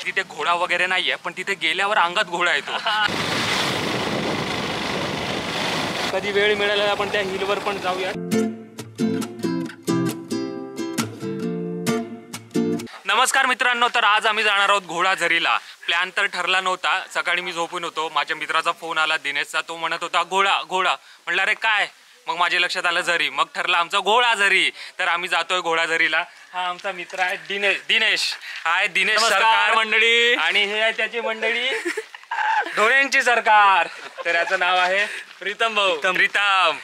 तिथे घोडा वगैरे नाहीये, पण तिथे गेल्यावर अंगात घोडा येतो. कधी वेळ मिळाला आपण त्या हिलवर पण जाऊया. नमस्कार मित्रांनो, तर आज आम्ही जाणार आहोत घोडाझरीला. प्लॅन तर ठरला नव्हता. सकाळी मी झोपून होतो, माझ्या मित्राचा फोन आला दिनेशचा. तो म्हणत होता घोडा घोडा. म्हणलं अरे काय? मग माझ्या लक्षात आलं झरी. मग ठरला आमचा घोडाझरी. तर आम्ही जातोय घोडाझरीला. हा आमचा मित्र आहे दिनेश. हाय दिनेश सरकार मंडळी. आणि हे आहे त्याची मंडळी ढोळ्यांची सरकार. तर याचं नाव आहे प्रीतम भाऊ. प्रीतम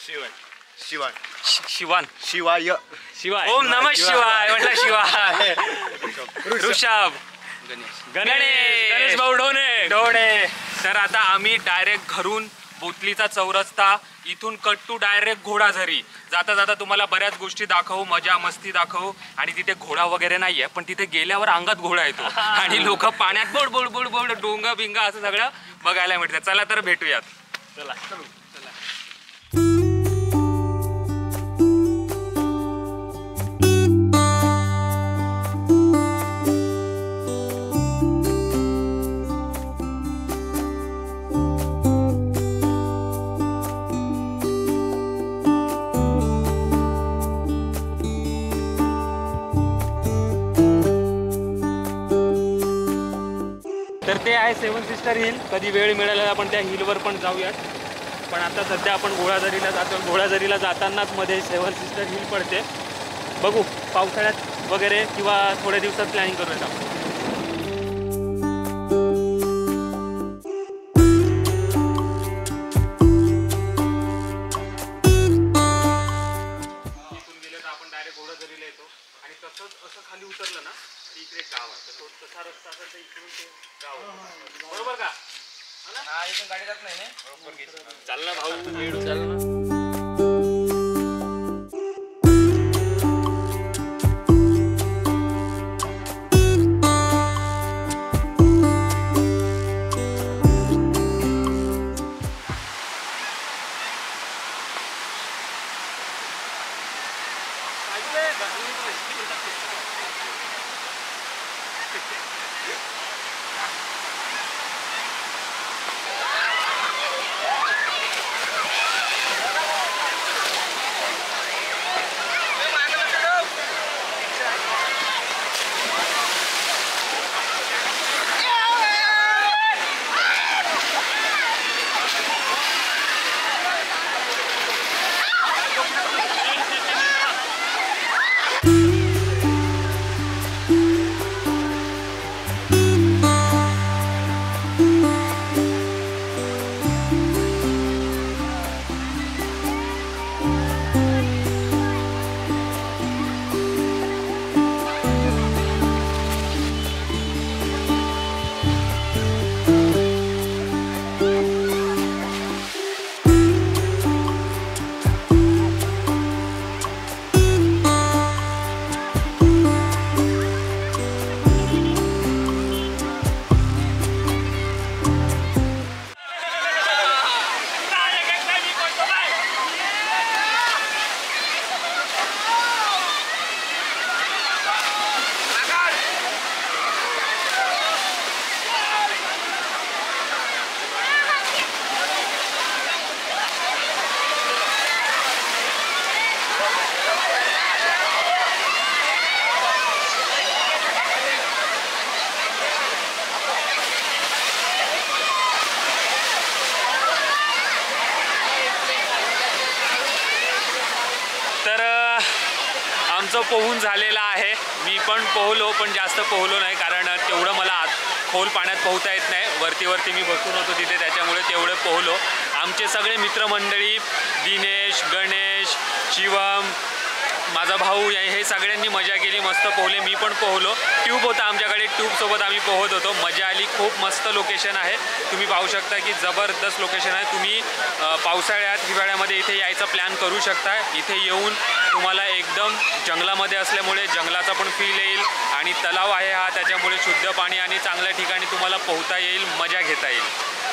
शिवान शिवाय शिवाय. ओम नमः शिवाय. म्हटलं शिवाय. ऋषभ गणेश भाऊ ढोणे. तर आता आम्ही डायरेक्ट घरून बोतलीचा चौरस्ता, इथून कट टू डायरेक्ट घोडाझरी. जाता जाता तुम्हाला बऱ्याच गोष्टी दाखवू, मजा मस्ती दाखवू. आणि तिथे घोडा वगैरे नाहीये, पण तिथे गेल्यावर अंगात घोडा येतो आणि लोक पाण्यात बोड बोड बोड बोड डोंगा बिंगा असं सगळं बघायला मिळतं. चला तर भेटूयात. चला. तर ते आहे 7 सिस्टर हिल. कधी वेळ मिळाला आपण त्या हिलवर पण जाऊयात. पण आता सध्या आपण घोडाझरीला जातो. घोडाझरीला जातानाच मध्ये 7 सिस्टर हिल पडते. बघू पावसाळ्यात वगैरे किंवा थोड्या दिवसात प्लॅनिंग करूयात आपण. इथून गेले तर आपण डायरेक्ट घोडाझरीला येतो. आणि तसंच असं खाली उतरलं ना, इकडे गाव आहे. तर तो तसा रस्ता असेल तर इकडून ते गाव आहे. बरोबर का? हा, इथून गाडी जात नाही ना. चाल ना भाऊ, वेळ चाल ना. आमचं पोहून झालेलं आहे. मी पण पोहलो, पण जास्त पोहलो नाही, कारण तेवढं मला खोल पाण्यात पोहता येत नाही. वरती मी बसून होतो तिथे, त्याच्यामुळे तेवढं पोहलो. आमचे सगळे मित्रमंडळी दिनेश, गणेश, शिवम, माझा भाऊ हे सगळ्यांनी मजा केली, मस्त पोहले. मी पण पोहलो. ट्यूब होता आमच्याकडे, ट्यूबसोबत आम्ही पोहत होतो. मजा आली. खूप मस्त लोकेशन आहे. तुम्ही पाहू शकता की जबरदस्त लोकेशन आहे. तुम्ही पावसाळ्यात हिवाळ्यामध्ये इथे यायचा प्लॅन करू शकता. इथे येऊन तुम्हाला एकदम जंगलामध्ये असल्यामुळे जंगलाचा पण फील येईल आणि तलाव आहे हा, त्याच्यामुळे शुद्ध पाणी आणि चांगल्या ठिकाणी तुम्हाला पोहता येईल, मजा घेता येईल.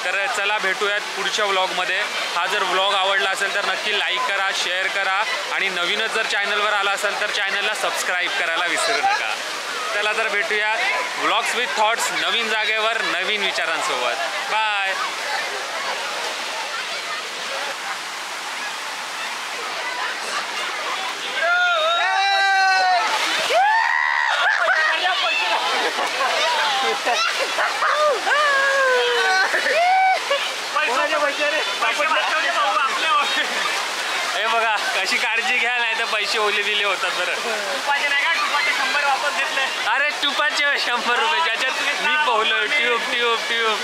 तर चला भेटूयात पुढच्या व्लॉगमध्ये. हा जर व्लॉग आवडला असेल तर नक्की लाईक करा, शेअर करा आणि नवीनच जर चॅनलवर आला असेल तर चॅनलला सबस्क्राईब करायला विसरू नका. चला चला तर भेटूया व्लॉग्स विथ थॉट्स नवीन जागेवर नवीन विचारांसोबत. बाय. हे बघा कशी काळजी घ्या, नाही तर पैसे ओले दिले होतात. बरं तुपाचे नाही का, तुपाचे 100 वापस घेतले. अरे तुपाचे 100 रुपये, ज्याच्यात मी पोहलोय. Tube tube tube